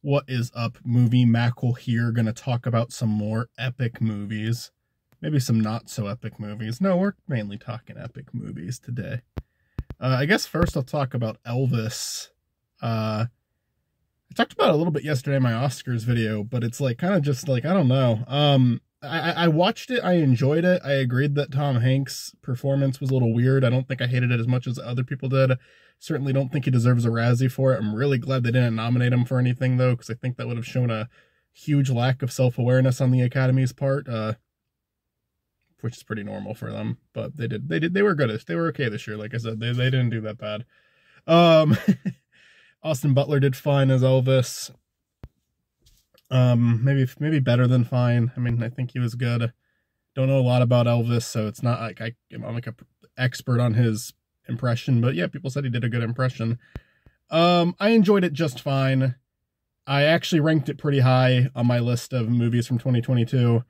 What is up, Movie Mackle here, gonna talk about some more epic movies. Maybe some not so epic movies. No, we're mainly talking epic movies today. I guess first I'll talk about Elvis. I talked about it a little bit yesterday in my Oscars video, but it's like kind of just like, I don't know. I watched it, I enjoyed it. I agreed that Tom Hanks' performance was a little weird. I don't think I hated it as much as other people did. Certainly don't think he deserves a Razzie for it. I'm really glad they didn't nominate him for anything, though, because I think that would have shown a huge lack of self-awareness on the Academy's part, which is pretty normal for them. But they were good. They were okay this year. Like I said, they didn't do that bad. Austin Butler did fine as Elvis. Maybe better than fine. I mean, I think he was good. Don't know a lot about Elvis, so it's not like I'm like an expert on his impression, but yeah, people said he did a good impression. I enjoyed it just fine. I actually ranked it pretty high on my list of movies from 2022.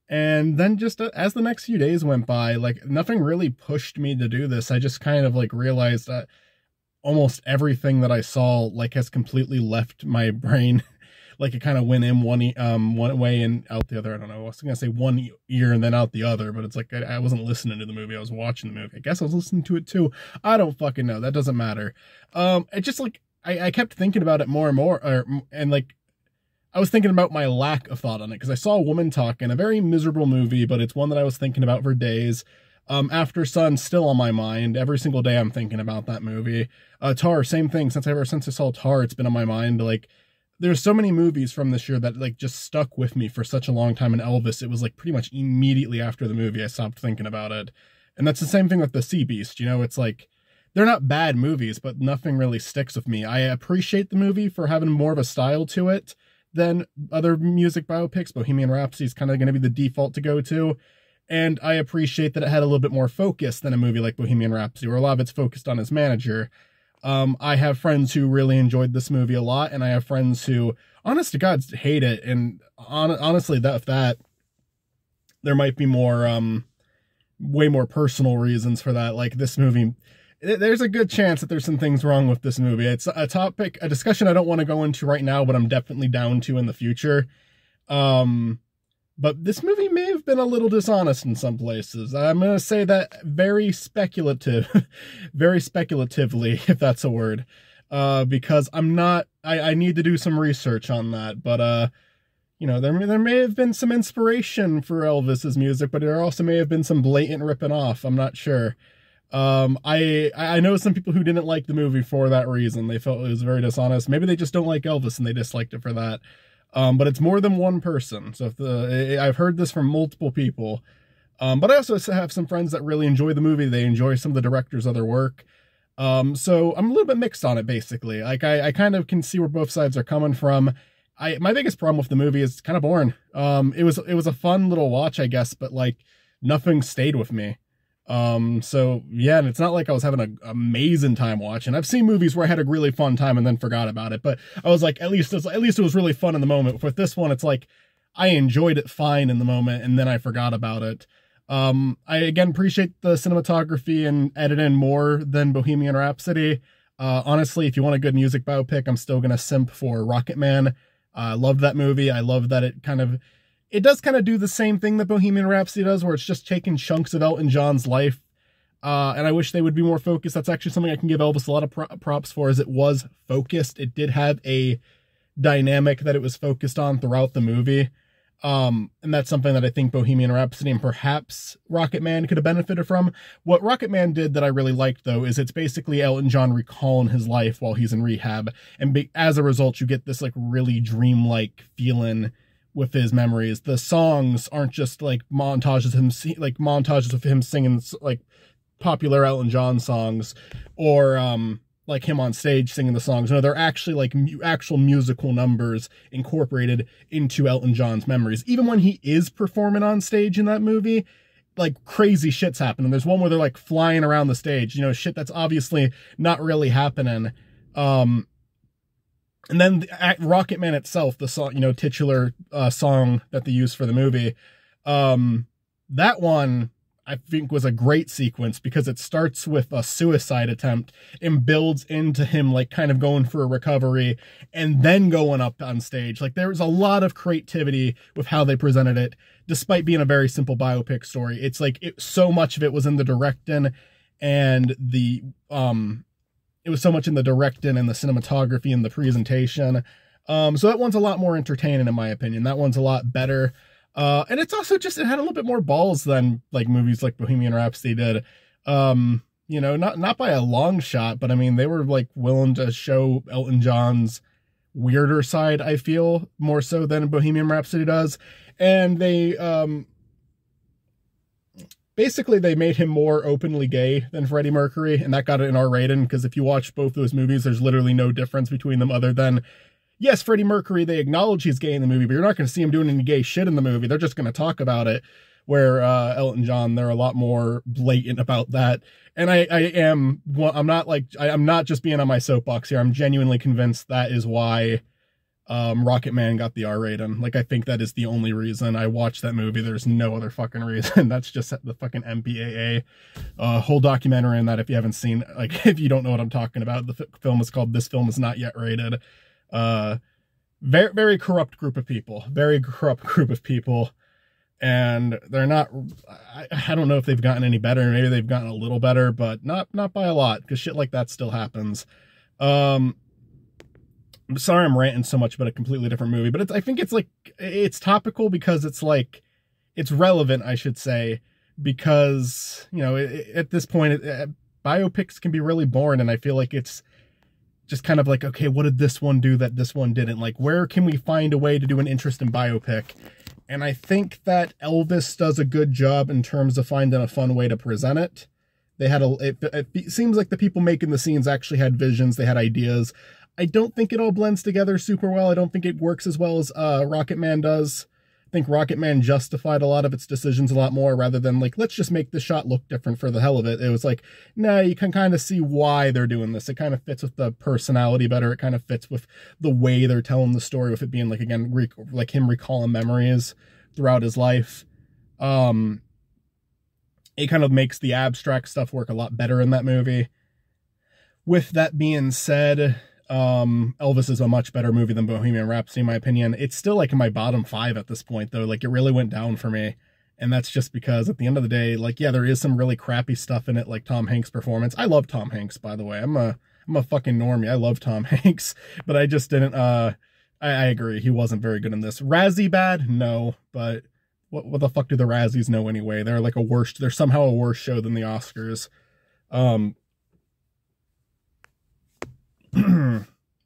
And then just as the next few days went by, like nothing really pushed me to do this. I just kind of like realized that almost everything that I saw like has completely left my brain. Like it kind of went in one way and out the other. I don't know. I was going to say one ear and then out the other, but it's like I wasn't listening to the movie. I was watching the movie. I guess I was listening to it too. I don't fucking know. That doesn't matter. It just like I kept thinking about it more and more, and like I was thinking about my lack of thought on it because I saw a woman talk in a very miserable movie, but it's one that I was thinking about for days. After Sun, still on my mind. Every single day I'm thinking about that movie. Tar, same thing. Ever since I saw Tar, it's been on my mind. Like, there's so many movies from this year that like just stuck with me for such a long time. And Elvis, it was like pretty much immediately after the movie I stopped thinking about it. And that's the same thing with The Sea Beast. You know, it's like they're not bad movies, but nothing really sticks with me. I appreciate the movie for having more of a style to it than other music biopics. Bohemian Rhapsody is kind of going to be the default to go to. And I appreciate that it had a little bit more focus than a movie like Bohemian Rhapsody, where a lot of it's focused on his manager. I have friends who really enjoyed this movie a lot, and I have friends who, honest to God, hate it. And honestly, that there might be more, way more personal reasons for that. Like this movie, there's a good chance that there's some things wrong with this movie. It's a discussion I don't want to go into right now, but I'm definitely down to in the future. But this movie may have been a little dishonest in some places. I'm going to say that very speculatively, if that's a word, because I need to do some research on that. But, you know, there may have been some inspiration for Elvis's music, but there also may have been some blatant ripping off. I'm not sure. I know some people who didn't like the movie for that reason. They felt it was very dishonest. Maybe they just don't like Elvis and they disliked it for that. But it's more than one person. So I've heard this from multiple people. But I also have some friends that really enjoy the movie. They enjoy some of the director's other work. So I'm a little bit mixed on it, basically. Like I kind of can see where both sides are coming from. My biggest problem with the movie is it's kind of boring. It was a fun little watch, I guess, but like nothing stayed with me. So yeah, and it's not like I was having an amazing time watching. I've seen movies where I had a really fun time and then forgot about it, but I was like, at least it was really fun in the moment. With this one, it's like, I enjoyed it fine in the moment and then I forgot about it. I again appreciate the cinematography and editing more than Bohemian Rhapsody. Honestly, if you want a good music biopic, I'm still gonna simp for Rocketman. I loved that movie. I love that it does kind of do the same thing that Bohemian Rhapsody does, where it's just taking chunks of Elton John's life. And I wish they would be more focused. That's actually something I can give Elvis a lot of props for, is it was focused. It did have a dynamic that it was focused on throughout the movie. And that's something that I think Bohemian Rhapsody and perhaps Rocketman could have benefited from. What Rocketman did that I really liked, though, is it's basically Elton John recalling his life while he's in rehab. And as a result, you get this like really dreamlike feeling with his memories. The songs aren't just like montages of him singing like popular Elton John songs or like him on stage singing the songs. No, they're actually like actual musical numbers incorporated into Elton John's memories. Even when he is performing on stage in that movie, like crazy shit's happening. There's one where they're like flying around the stage, you know, shit that's obviously not really happening. And then Rocketman itself, the song, you know, titular song that they use for the movie, that one I think was a great sequence because it starts with a suicide attempt and builds into him like kind of going for a recovery and then going up on stage. Like there was a lot of creativity with how they presented it, despite being a very simple biopic story. It's like so much of it was in the directing and the it was so much in the directing and the cinematography and the presentation. So that one's a lot more entertaining in my opinion. That one's a lot better. And it's also just, it had a little bit more balls than like movies like Bohemian Rhapsody did. You know, not by a long shot, but I mean, they were like willing to show Elton John's weirder side, I feel, more so than Bohemian Rhapsody does. And they, basically they made him more openly gay than Freddie Mercury, and that got it an R rating, because if you watch both those movies, there's literally no difference between them other than, yes, Freddie Mercury, they acknowledge he's gay in the movie, but you're not going to see him doing any gay shit in the movie. They're just going to talk about it. Where Elton John, they're a lot more blatant about that. And I'm not just being on my soapbox here. I'm genuinely convinced that is why Rocket Man got the R rating. Like, I think that is the only reason I watched that movie. There's no other fucking reason. That's just the fucking MPAA. Whole documentary on that if you haven't seen, like, if you don't know what I'm talking about. The film is called This Film Is Not Yet Rated. Very, very corrupt group of people. Very corrupt group of people. And they're not, I don't know if they've gotten any better. Maybe they've gotten a little better, but not by a lot, because shit like that still happens. I'm sorry I'm ranting so much about a completely different movie, but I think it's like, it's topical because it's like, it's relevant, I should say, because, you know, at this point, biopics can be really boring, and I feel like it's just kind of like, okay, what did this one do that this one didn't? Like, where can we find a way to do an interesting biopic? And I think that Elvis does a good job in terms of finding a fun way to present it. They had it seems like the people making the scenes actually had visions. They had ideas. I don't think it all blends together super well. I don't think it works as well as Rocket Man does. I think Rocket Man justified a lot of its decisions a lot more rather than like, let's just make the shot look different for the hell of it. It was like, nah, you can kind of see why they're doing this. It kind of fits with the personality better. It kind of fits with the way they're telling the story, with it being like, again, like him recalling memories throughout his life. It kind of makes the abstract stuff work a lot better in that movie. With that being said, Elvis is a much better movie than Bohemian Rhapsody, in my opinion. It's still like in my bottom 5 at this point, though. Like, it really went down for me. And that's just because at the end of the day, like, yeah, there is some really crappy stuff in it, like Tom Hanks' performance. I love Tom Hanks, by the way. I'm a fucking normie. I love Tom Hanks, but I just didn't, I agree. He wasn't very good in this. Razzie bad? No, but what the fuck do the Razzies know anyway? They're like they're somehow a worse show than the Oscars.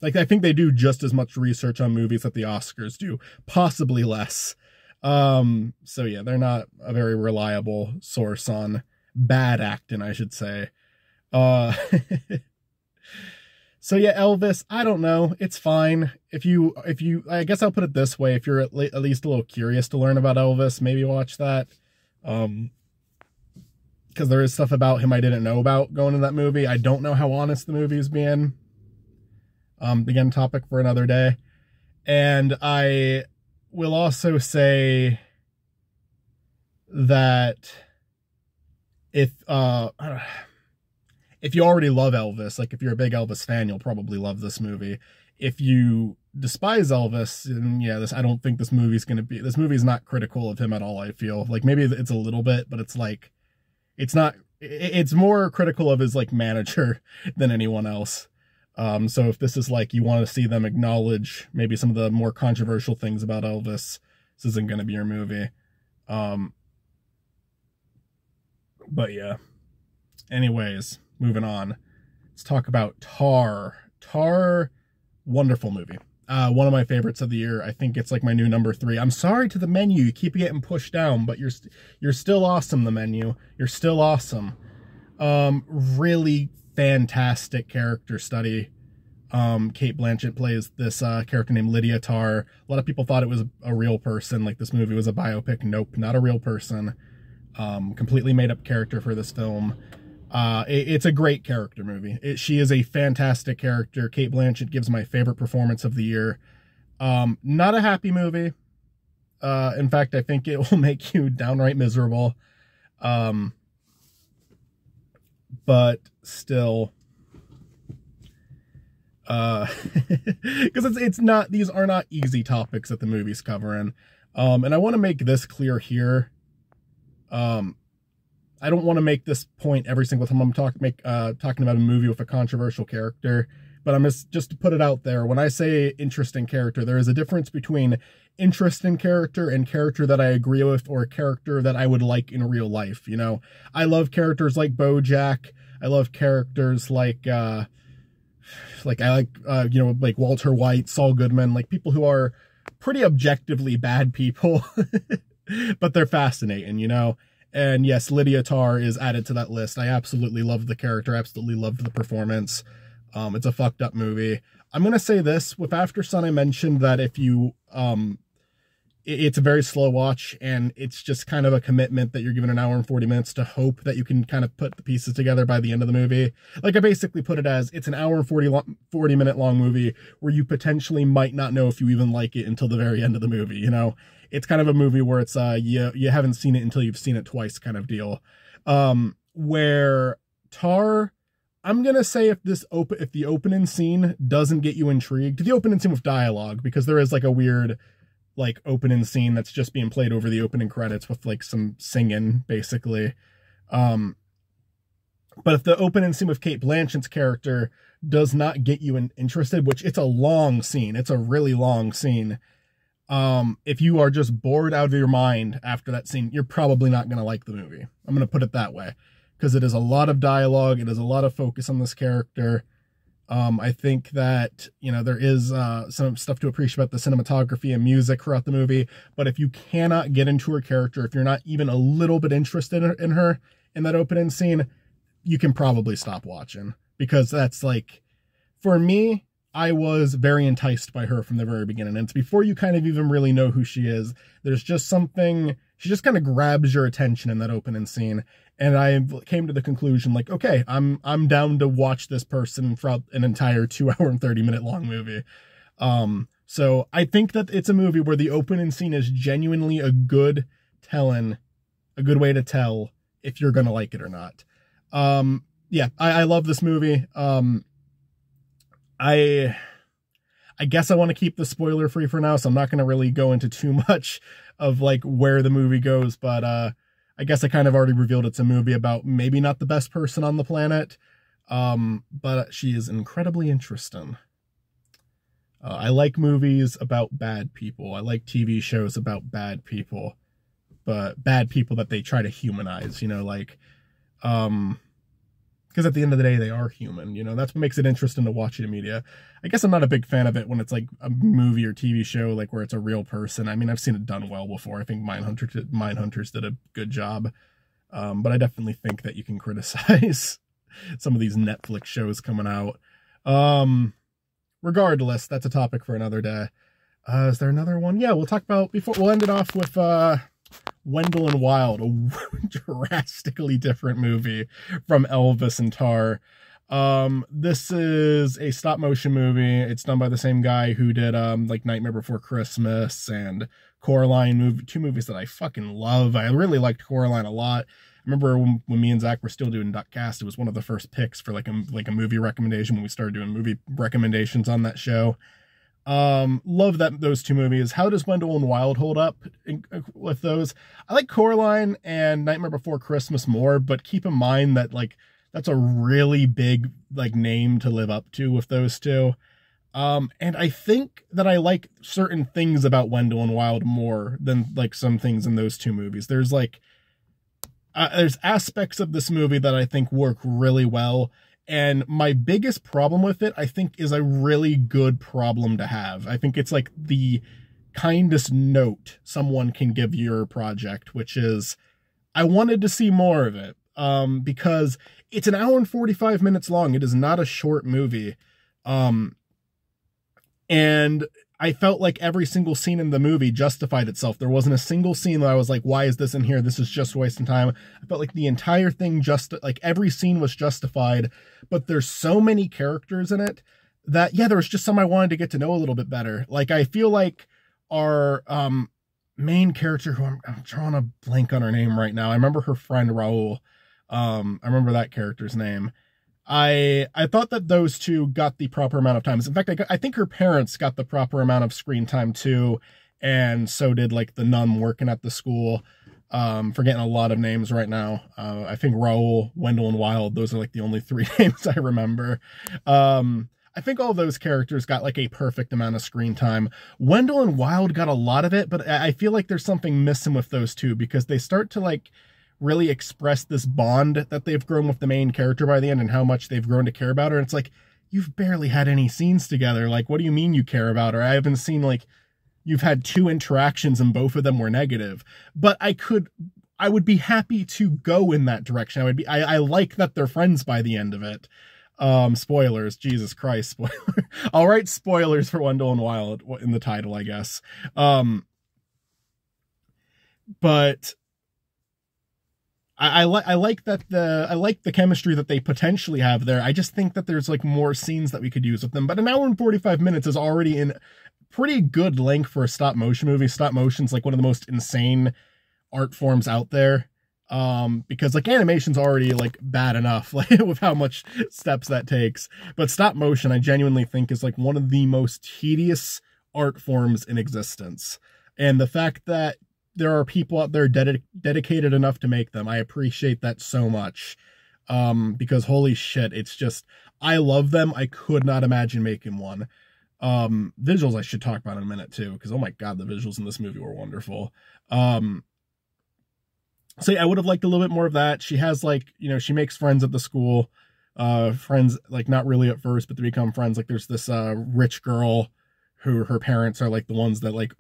Like, I think they do just as much research on movies that the Oscars do, possibly less. So yeah, they're not a very reliable source on bad acting, I should say. So yeah, Elvis, I don't know. It's fine. If you, I guess I'll put it this way. If you're at least a little curious to learn about Elvis, maybe watch that. Because there is stuff about him I didn't know about going in that movie. I don't know how honest the movie is being. Again, topic for another day. And I will also say that if you already love Elvis, like if you're a big Elvis fan, you'll probably love this movie. If you despise Elvis, and yeah, I don't think this movie's not critical of him at all, I feel. Like, maybe it's a little bit, but it's like, it's more critical of his like manager than anyone else. So if this is like, you want to see them acknowledge maybe some of the more controversial things about Elvis, this isn't going to be your movie. But yeah. Anyways, moving on. Let's talk about Tar. Tar, wonderful movie. One of my favorites of the year. I think it's like my new number 3. I'm sorry to the menu. You keep getting pushed down, but you're still awesome, the menu. You're still awesome. Really fantastic character study. Cate Blanchett plays this character named Lydia Tarr. A lot of people thought it was a real person, like this movie was a biopic. Nope, not a real person. Completely made up character for this film. It's a great character movie. She is a fantastic character. Cate Blanchett gives my favorite performance of the year. Not a happy movie. In fact, I think it will make you downright miserable. Um, but still, because it's not, these are not easy topics that the movie's covering. And I want to make this clear here. I don't want to make this point every single time I'm talking about a movie with a controversial character, but I'm just to put it out there. When I say interesting character, there is a difference between interesting character and character that I agree with, or a character that I would like in real life. You know, I love characters like BoJack. I love characters like I like you know, like Walter White, Saul Goodman, like people who are pretty objectively bad people, but they're fascinating, you know. And yes, Lydia Tarr is added to that list. I absolutely loved the character, absolutely loved the performance. It's a fucked up movie. I'm going to say this, with After Sun, I mentioned that if you, it's a very slow watch, and it's just kind of a commitment that you're given an hour and 40 minutes to hope that you can kind of put the pieces together by the end of the movie. Like, I basically put it as, it's an hour and 40 minute long movie where you potentially might not know if you even like it until the very end of the movie, you know? It's kind of a movie where it's, you haven't seen it until you've seen it twice kind of deal. Where Tar, I'm going to say if the opening scene doesn't get you intrigued, the opening scene with dialogue, because there is like a weird, like, opening scene that's just being played over the opening credits with like some singing, basically. But if the opening scene with Cate Blanchett's character does not get you interested, which it's a long scene, it's a really long scene. If you are just bored out of your mind after that scene, you're probably not going to like the movie. I'm going to put it that way, because it is a lot of dialogue. It is a lot of focus on this character. I think that, you know, there is some stuff to appreciate about the cinematography and music throughout the movie. But if you cannot get into her character, if you're not even a little bit interested in her in that opening scene, you can probably stop watching, because that's like, for me, I was very enticed by her from the very beginning. And it's before you kind of even really know who she is. There's just something, she just kind of grabs your attention in that opening scene. And I came to the conclusion, like, okay, I'm down to watch this person throughout an entire 2 hour and 30 minute long movie. So I think that it's a movie where the opening scene is genuinely a good way to tell if you're going to like it or not. Yeah, I love this movie. I guess I want to keep the spoiler free for now, so I'm not going to really go into too much of like where the movie goes, but I guess I kind of already revealed it's a movie about maybe not the best person on the planet, but she is incredibly interesting. I like movies about bad people. I like TV shows about bad people, but bad people that they try to humanize, you know, like, because at the end of the day, they are human, you know, that's what makes it interesting to watch in media. I guess I'm not a big fan of it when it's like a movie or TV show, like where it's a real person. I mean, I've seen it done well before. I think Mindhunters did a good job. But I definitely think that you can criticize some of these Netflix shows coming out. Regardless, that's a topic for another day. Is there another one? Yeah, we'll talk about, we'll end it off with, Wendall and Wild, a drastically different movie from Elvis and Tar. This is a stop motion movie. It's done by the same guy who did like Nightmare Before Christmas and Coraline, two movies that I fucking love. I really liked Coraline a lot. I remember when me and Zach were still doing Duckcast, it was one of the first picks for like a movie recommendation when we started doing movie recommendations on that show. Love those two movies. How does Wendell and Wild hold up with those? I like Coraline and Nightmare Before Christmas more, but keep in mind that like that's a really big like name to live up to with those two. And I think that I like certain things about Wendell and Wild more than like some things in those two movies. There's like there's aspects of this movie that I think work really well. And my biggest problem with it, I think, is a really good problem to have. I think it's like the kindest note someone can give your project, which is, I wanted to see more of it, because it's an hour and 45 minutes long. It is not a short movie. And I felt like every single scene in the movie justified itself. There wasn't a single scene that I was like, why is this in here? This is just wasting time. I felt like the entire thing, like every scene was justified, but there's so many characters in it that, yeah, there was just some I wanted to get to know a little bit better. Like, I feel like our main character who I'm drawing a blank on her name right now. I remember her friend Raul. I remember that character's name. I thought that those two got the proper amount of time. In fact, I think her parents got the proper amount of screen time too, and so did like the nun working at the school. Forgetting a lot of names right now. I think Raul, Wendell, and Wild, those are like the only three names I remember. I think all those characters got like a perfect amount of screen time. Wendell and Wild got a lot of it, but I feel like there's something missing with those two because they start to like really express this bond that they've grown with the main character by the end and how much they've grown to care about her. And it's like, you've barely had any scenes together. Like, what do you mean you care about her? I haven't seen like, you've had 2 interactions and both of them were negative. But I would be happy to go in that direction. I like that they're friends by the end of it. Spoilers, Jesus Christ, spoiler. I'll write spoilers for Wendell and Wild in the title, I guess. But I like the chemistry that they potentially have there. I just think that there's like more scenes that we could use with them. But an hour and 45 minutes is already in pretty good length for a stop motion movie. Stop motion's like one of the most insane art forms out there. Because like animation's already like bad enough, like with how much steps that takes. But stop motion, I genuinely think is like one of the most tedious art forms in existence. And the fact that there are people out there dedicated enough to make them, I appreciate that so much. Because holy shit, it's just, I love them. I could not imagine making one. Visuals I should talk about in a minute too, because oh my god, the visuals in this movie were wonderful. So yeah, I would have liked a little bit more of that. She has like, you know, she makes friends at the school, friends, like not really at first, but they become friends. Like there's this rich girl who her parents are like the ones that like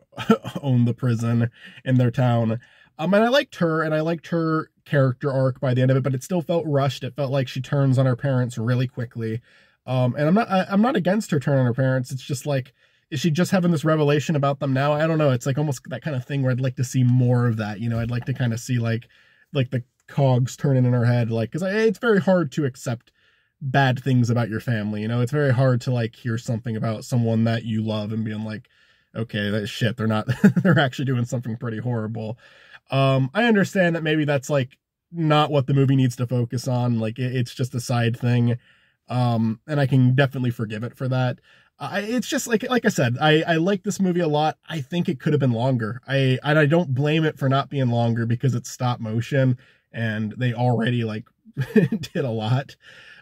own the prison in their town. And I liked her, and I liked her character arc by the end of it, but it still felt rushed. It felt like she turns on her parents really quickly. And I'm not against her turn on her parents. It's just like, is she just having this revelation about them now? I don't know. It's like almost that kind of thing where I'd like to see more of that. You know, I'd like to kind of see like the cogs turning in her head, like, because it's very hard to accept bad things about your family. You know, it's very hard to like hear something about someone that you love and being like, okay, that shit, they're not, they're actually doing something pretty horrible. I understand that maybe that's like not what the movie needs to focus on. Like it's just a side thing. And I can definitely forgive it for that. It's just like I said, I like this movie a lot. I think it could have been longer. I don't blame it for not being longer because it's stop motion and they already like did a lot.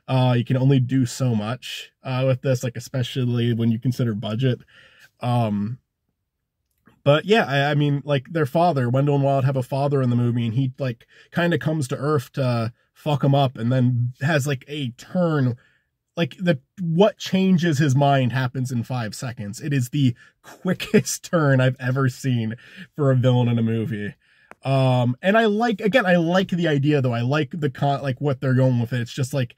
You can only do so much with this, like especially when you consider budget. But yeah, I mean, like their father, Wendell and Wild have a father in the movie, and he like kind of comes to Earth to fuck him up, and then has like a turn. Like what changes his mind happens in 5 seconds. It is the quickest turn I've ever seen for a villain in a movie. And I like the idea though. I like like what they're going with it. It's just like,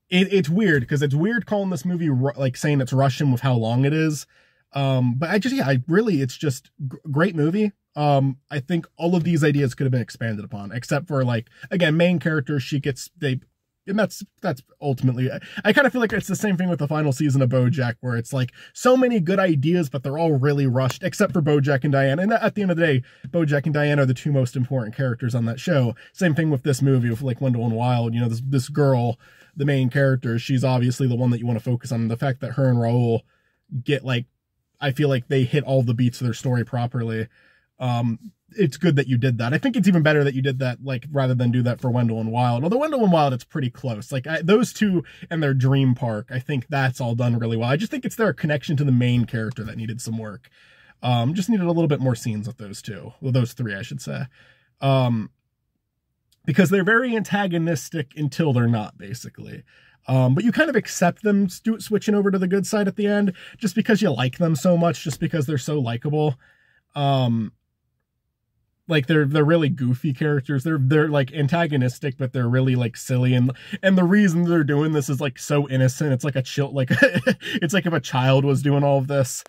it's weird because it's weird calling this movie like saying it's Russian with how long it is. But it's just great movie. I think all of these ideas could have been expanded upon, except for like, again, main character, and that's ultimately, I kind of feel like it's the same thing with the final season of BoJack, where it's like so many good ideas, but they're all really rushed, except for BoJack and Diane. And at the end of the day, BoJack and Diane are the 2 most important characters on that show. Same thing with this movie, with like Wendell and Wild. You know, this girl, the main character, she's obviously the one that you want to focus on. The fact that her and Raul get like, I feel like they hit all the beats of their story properly. It's good that you did that. I think it's even better that you did that, like, rather than do that for Wendell and Wild. Although Wendell and Wild, it's pretty close. Like, those two and their dream park, I think that's all done really well. I just think it's their connection to the main character that needed some work. Just needed a little bit more scenes with those two. Well, those 3, I should say. Because they're very antagonistic until they're not, basically. But you kind of accept them switching over to the good side at the end, just because you like them so much, just because they're so likable. Like they're really goofy characters. They're like antagonistic, but they're really like silly. And the reason they're doing this is like so innocent. It's like it's like if a child was doing all of this.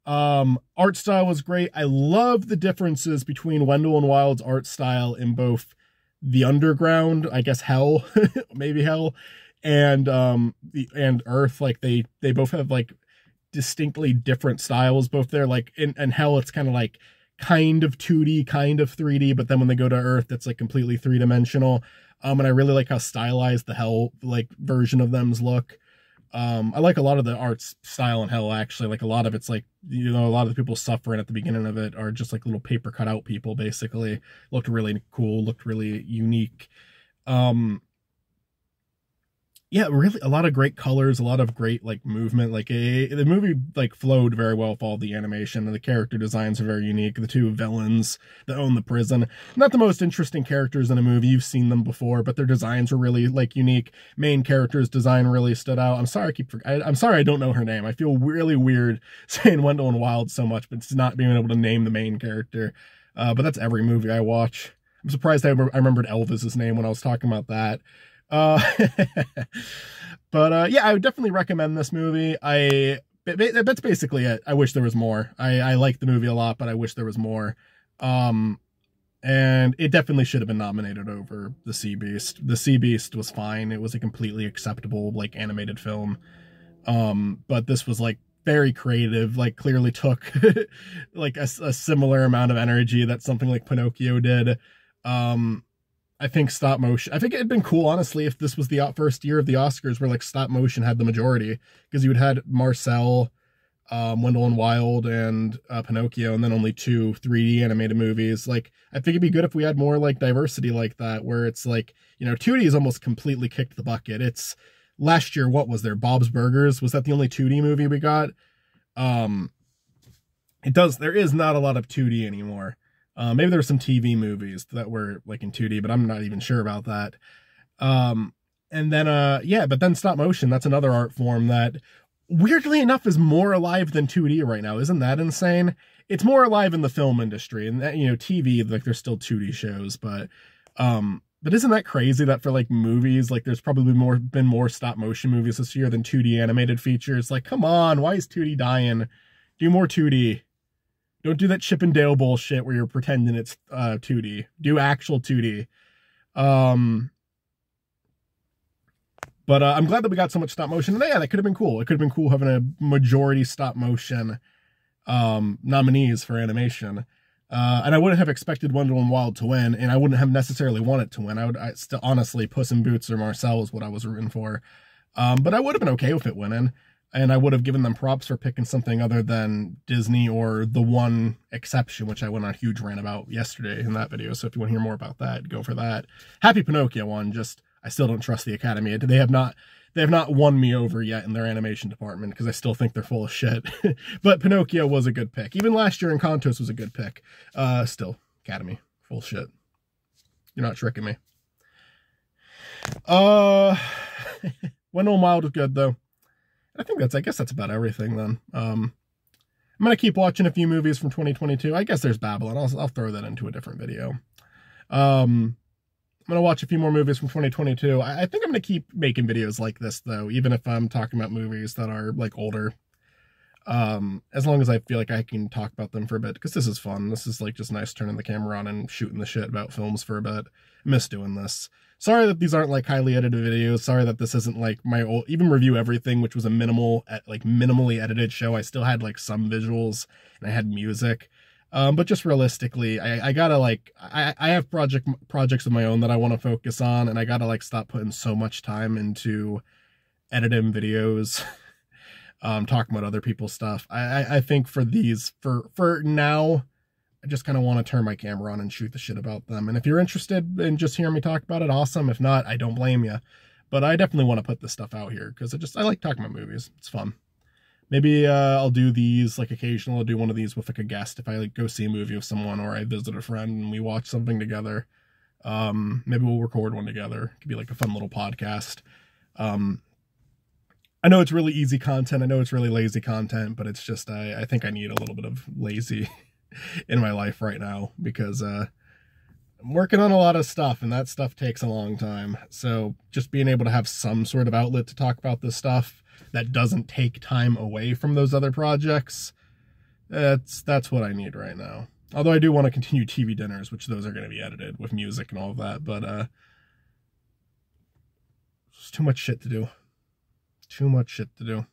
Art style was great. I love the differences between Wendell and Wild's art style in both the underground, I guess hell, maybe hell, and Earth. Like they both have like distinctly different styles both there. Like in hell, it's kind of like kind of 2D, kind of 3D, but then when they go to Earth, it's like completely three-dimensional. And I really like how stylized the Hell like version of them's look. I like a lot of the art style in Hell, actually. Like a lot of it's like, you know, a lot of the people suffering at the beginning of it are just like little paper cutout people, basically. Looked really cool, looked really unique. Yeah, really a lot of great colors, a lot of great like movement. Like the movie like flowed very well with all the animation, and the character designs are very unique. The two villains that own the prison, not the most interesting characters in a movie. You've seen them before, but their designs are really like unique. Main character's design really stood out. I'm sorry I'm sorry I don't know her name. I feel really weird saying Wendall and Wild so much, but it's not being able to name the main character. But that's every movie I watch. I'm surprised I remembered Elvis's name when I was talking about that. But yeah, I would definitely recommend this movie. That's basically it. I wish there was more. I like the movie a lot, but I wish there was more. And it definitely should have been nominated over The Sea Beast. The Sea Beast was fine. It was a completely acceptable like animated film. But this was like very creative, like clearly took like a similar amount of energy that something like Pinocchio did. I think stop motion. I think it'd been cool, honestly, if this was the first year of the Oscars where like stop motion had the majority, because you would had Marcel, Wendell and Wild, and Pinocchio, and then only 2 3D animated movies. Like, I think it'd be good if we had more like diversity like that, where it's like, you know, 2D is almost completely kicked the bucket. It's last year. What was there? Bob's Burgers. Was that the only 2D movie we got? There is not a lot of 2D anymore. Maybe there were some TV movies that were like in 2D, but I'm not even sure about that. And then, yeah, but then stop motion, that's another art form that weirdly enough is more alive than 2D right now. Isn't that insane? It's more alive in the film industry, and that, you know, TV, like there's still 2D shows, but isn't that crazy that for like movies, like there's probably been more stop motion movies this year than 2D animated features? Like, come on, why is 2D dying? Do more 2D. Don't do that Chip and Dale bullshit where you're pretending it's 2D. Do actual 2D. But I'm glad that we got so much stop motion. And yeah, that could have been cool. It could have been cool having a majority stop motion nominees for animation. And I wouldn't have expected Wendell and Wild to win, and I wouldn't have necessarily wanted to win. I still, honestly, Puss in Boots or Marcel is what I was rooting for. But I would have been okay with it winning. And I would have given them props for picking something other than Disney or the one exception, which I went on a huge rant about yesterday in that video. So if you want to hear more about that, go for that. Happy Pinocchio won. Just, I still don't trust the Academy. They have not won me over yet in their animation department, because I still think they're full of shit. But Pinocchio was a good pick. Even last year Encantos was a good pick. Still, Academy, full shit. You're not tricking me. Wendell and Wild was good though. I guess that's about everything then. I'm going to keep watching a few movies from 2022. I guess there's Babylon. I'll throw that into a different video. I'm going to watch a few more movies from 2022. I think I'm going to keep making videos like this, though, even if I'm talking about movies that are, like, older. As long as I feel like I can talk about them for a bit, because this is fun. This is, like, just nice turning the camera on and shooting the shit about films for a bit. I miss doing this. Sorry that these aren't like highly edited videos. Sorry that this isn't like my old, even Review Everything, which was a minimally edited show. I still had like some visuals and I had music. But just realistically, I gotta like, I have projects of my own that I want to focus on, and I gotta like stop putting so much time into editing videos, talking about other people's stuff. I think for these, for now, I just kind of want to turn my camera on and shoot the shit about them. And if you're interested in just hearing me talk about it, awesome. If not, I don't blame you. But I definitely want to put this stuff out here, because I like talking about movies. It's fun. Maybe I'll do these, like occasionally I'll do one of these with like a guest. If I like go see a movie with someone, or I visit a friend and we watch something together. Maybe we'll record one together. It could be like a fun little podcast. I know it's really easy content. I know it's really lazy content, but it's just, I think I need a little bit of lazy in my life right now, because I'm working on a lot of stuff, and that stuff takes a long time. So just being able to have some sort of outlet to talk about this stuff that doesn't take time away from those other projects, that's what I need right now. Although I do want to continue TV dinners, which those are going to be edited with music and all of that, but there's too much shit to do. Too much shit to do.